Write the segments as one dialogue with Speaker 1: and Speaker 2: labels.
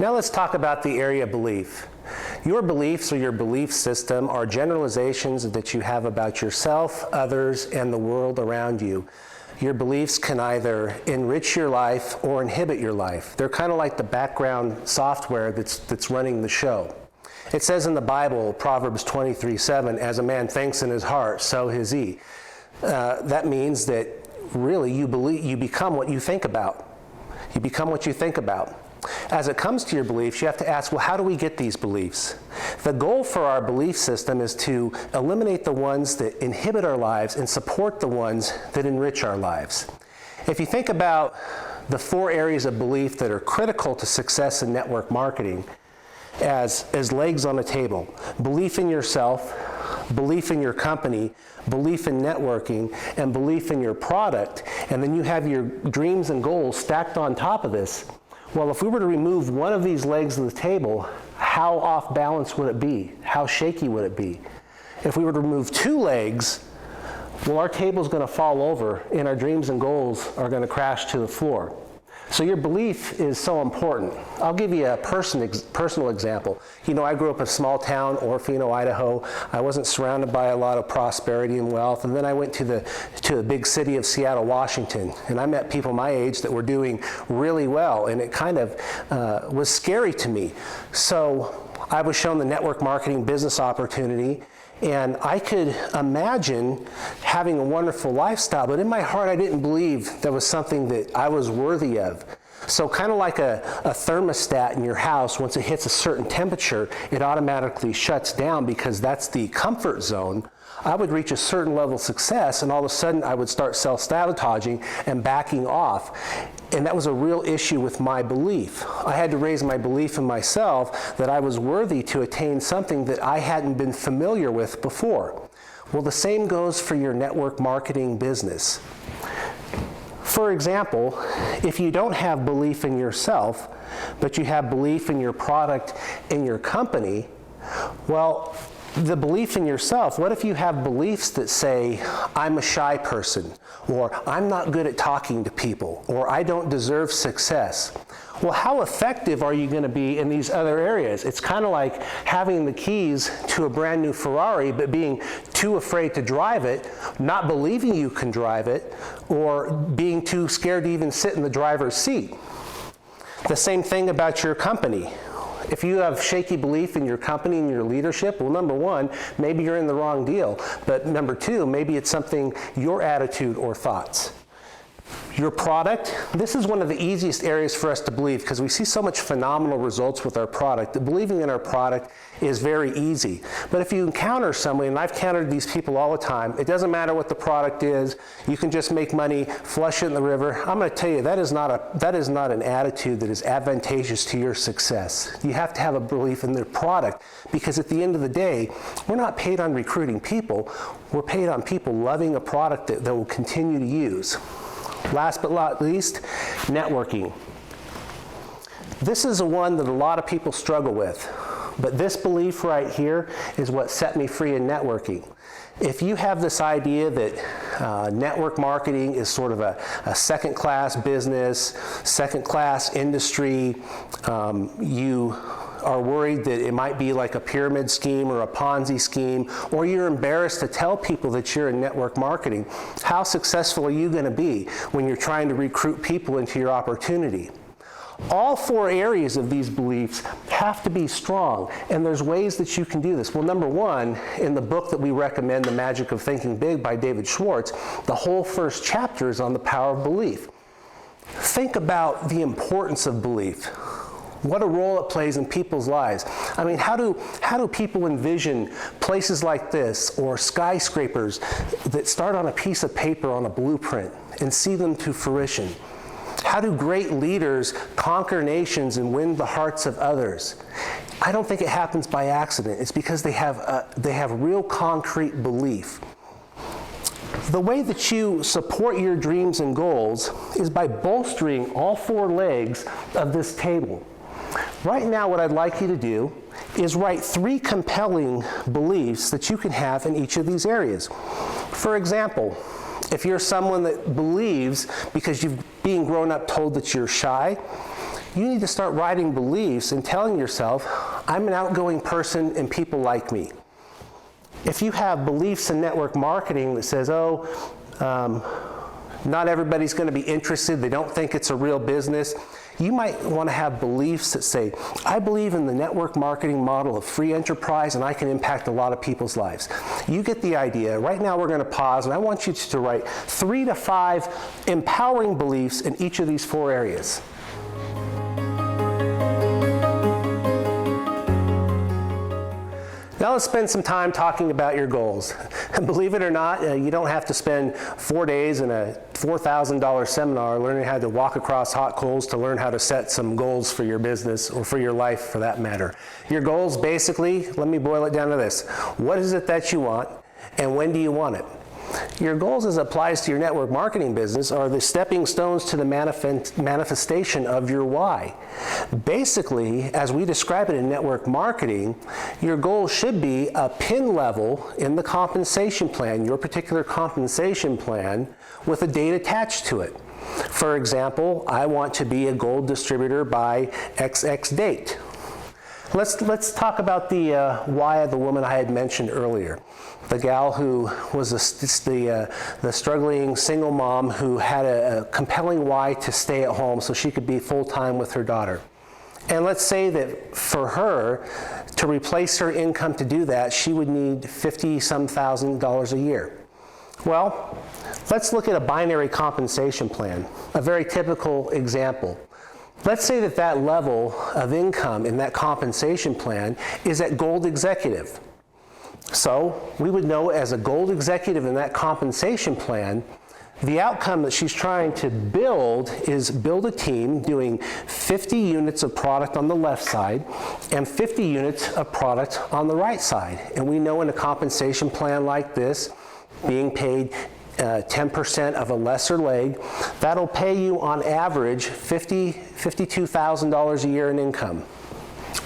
Speaker 1: Now let's talk about the area of belief. Your beliefs or your belief system are generalizations that you have about yourself, others, and the world around you. Your beliefs can either enrich your life or inhibit your life. They're kind of like the background software that's running the show. It says in the Bible, Proverbs 23:7, as a man thinks in his heart, so is he. That means that really you become what you think about. You become what you think about. As it comes to your beliefs, you have to ask, well, how do we get these beliefs? The goal for our belief system is to eliminate the ones that inhibit our lives and support the ones that enrich our lives. If you think about the 4 areas of belief that are critical to success in network marketing as legs on a table: belief in yourself, belief in your company, belief in networking, and belief in your product, and then you have your dreams and goals stacked on top of this. Well, if we were to remove one of these legs of the table, how off balance would it be? How shaky would it be? If we were to remove 2 legs, well, our table's going to fall over and our dreams and goals are going to crash to the floor. So your belief is so important. I'll give you a personal example. You know, I grew up in a small town, Orfino, Idaho. I wasn't surrounded by a lot of prosperity and wealth. And then I went to the big city of Seattle, Washington. And I met people my age that were doing really well. And it kind of was scary to me. So I was shown the network marketing business opportunity. And I could imagine having a wonderful lifestyle, but in my heart I didn't believe that was something that I was worthy of. So kind of like a thermostat in your house, once it hits a certain temperature, it automatically shuts down because that's the comfort zone. I would reach a certain level of success and all of a sudden I would start self-sabotaging and backing off. And that was a real issue with my belief. I had to raise my belief in myself that I was worthy to attain something that I hadn't been familiar with before. Well, the same goes for your network marketing business. For example, if you don't have belief in yourself, but you have belief in your product and your company, well, the belief in yourself, what if you have beliefs that say, I'm a shy person, or I'm not good at talking to people, or I don't deserve success? Well, how effective are you going to be in these other areas? It's kind of like having the keys to a brand new Ferrari, but being too afraid to drive it, not believing you can drive it, or being too scared to even sit in the driver's seat. The same thing about your company. If you have shaky belief in your company and your leadership, well, number 1, maybe you're in the wrong deal. But number 2, maybe it's something, your attitude or thoughts. Your product, this is one of the easiest areas for us to believe because we see so much phenomenal results with our product that believing in our product is very easy. But if you encounter somebody, and I've encountered these people all the time, it doesn't matter what the product is, you can just make money, flush it in the river. I'm going to tell you, that is not an attitude that is advantageous to your success. You have to have a belief in their product because at the end of the day, we're not paid on recruiting people, we're paid on people loving a product that will continue to use. Last but not least, networking. This is the one that a lot of people struggle with, but this belief right here is what set me free in networking. If you have this idea that network marketing is sort of a second-class business, second-class industry, you are worried that it might be like a pyramid scheme or a Ponzi scheme, or you're embarrassed to tell people that you're in network marketing, how successful are you going to be when you're trying to recruit people into your opportunity? All 4 areas of these beliefs have to be strong, and there's ways that you can do this. Well, number 1, in the book that we recommend, The Magic of Thinking Big by David Schwartz, the whole first chapter is on the power of belief. Think about the importance of belief. What a role it plays in people's lives. I mean, how do people envision places like this or skyscrapers that start on a piece of paper on a blueprint and see them to fruition? How do great leaders conquer nations and win the hearts of others? I don't think it happens by accident. It's because they have real concrete belief. The way that you support your dreams and goals is by bolstering all 4 legs of this table. Right now, what I'd like you to do is write 3 compelling beliefs that you can have in each of these areas. For example, if you're someone that believes, because you've being grown up told that you're shy, you need to start writing beliefs and telling yourself, I'm an outgoing person and people like me. If you have beliefs in network marketing that says, not everybody's going to be interested, they don't think it's a real business, you might want to have beliefs that say, I believe in the network marketing model of free enterprise and I can impact a lot of people's lives. You get the idea. Right now we're going to pause and I want you to write 3 to 5 empowering beliefs in each of these 4 areas. Now let's spend some time talking about your goals. And believe it or not, you don't have to spend 4 days in a $4,000 seminar learning how to walk across hot coals to learn how to set some goals for your business or for your life for that matter. Your goals basically, let me boil it down to this. What is it that you want and when do you want it? Your goals as it applies to your network marketing business are the stepping stones to the manifestation of your why. Basically, as we describe it in network marketing, your goal should be a pin level in the compensation plan, your particular compensation plan, with a date attached to it. For example, I want to be a gold distributor by XX date. Let's talk about the why of the woman I had mentioned earlier. The gal who was the struggling single mom who had a compelling why to stay at home so she could be full-time with her daughter. And let's say that for her, to replace her income to do that, she would need $50-some thousand a year. Well, let's look at a binary compensation plan, a very typical example. Let's say that that level of income in that compensation plan is at gold executive. So we would know as a gold executive in that compensation plan, the outcome that she's trying to build is build a team doing 50 units of product on the left side and 50 units of product on the right side. And we know in a compensation plan like this, being paid 10% of a lesser leg, that'll pay you on average $52,000 a year in income,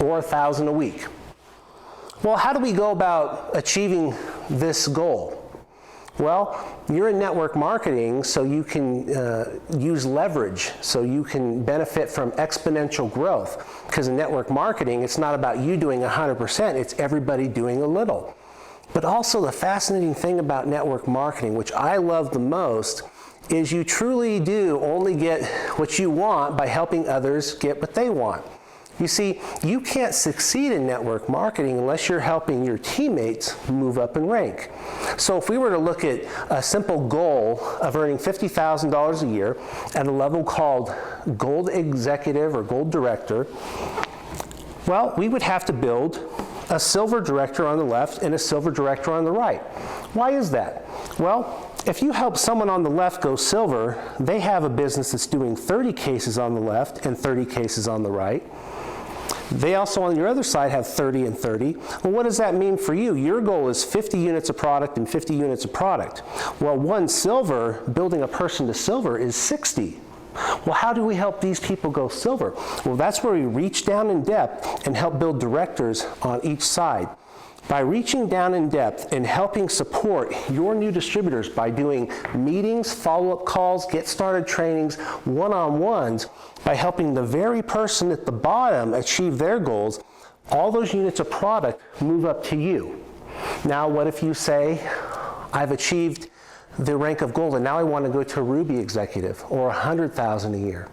Speaker 1: or $1,000 a week. Well, how do we go about achieving this goal? Well, you're in network marketing, so you can use leverage, so you can benefit from exponential growth. Because in network marketing, it's not about you doing 100%, it's everybody doing a little. But also the fascinating thing about network marketing, which I love the most, is you truly do only get what you want by helping others get what they want. You see, you can't succeed in network marketing unless you're helping your teammates move up in rank. So if we were to look at a simple goal of earning $50,000 a year at a level called gold executive or gold director, well, we would have to build a silver director on the left and a silver director on the right. Why is that? Well, if you help someone on the left go silver, they have a business that's doing 30 cases on the left and 30 cases on the right. They also on your other side have 30 and 30. Well, what does that mean for you? Your goal is 50 units of product and 50 units of product. Well, one silver, building a person to silver, is 60. Well, how do we help these people go silver? Well, that's where we reach down in depth and help build directors on each side. By reaching down in depth and helping support your new distributors by doing meetings, follow-up calls, get-started trainings, one-on-ones, by helping the very person at the bottom achieve their goals, all those units of product move up to you. Now, what if you say, I've achieved the rank of gold and now I want to go to a Ruby executive or $100,000 a year?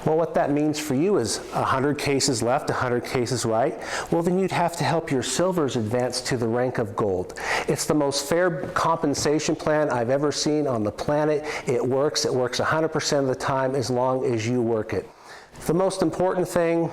Speaker 1: Well, what that means for you is 100 cases left, 100 cases right. Well, then you'd have to help your silvers advance to the rank of gold. It's the most fair compensation plan I've ever seen on the planet. It works 100% of the time as long as you work it. The most important thing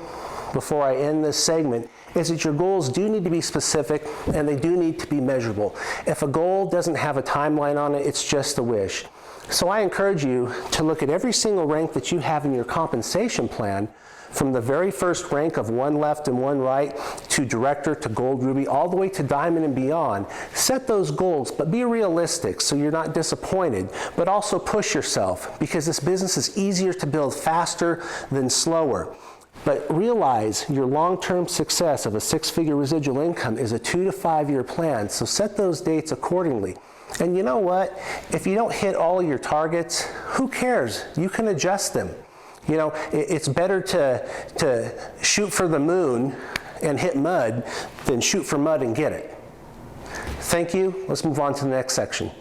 Speaker 1: before I end this segment is that your goals do need to be specific and they do need to be measurable. If a goal doesn't have a timeline on it, it's just a wish. So I encourage you to look at every single rank that you have in your compensation plan, from the very first rank of one left and one right to director to gold ruby, all the way to diamond and beyond. Set those goals, but be realistic so you're not disappointed, but also push yourself, because this business is easier to build faster than slower. But realize your long-term success of a 6-figure residual income is a 2 to 5 year plan, so set those dates accordingly. And you know what? If you don't hit all of your targets, who cares? You can adjust them. You know, it's better to shoot for the moon and hit mud than shoot for mud and get it. Thank you. Let's move on to the next section.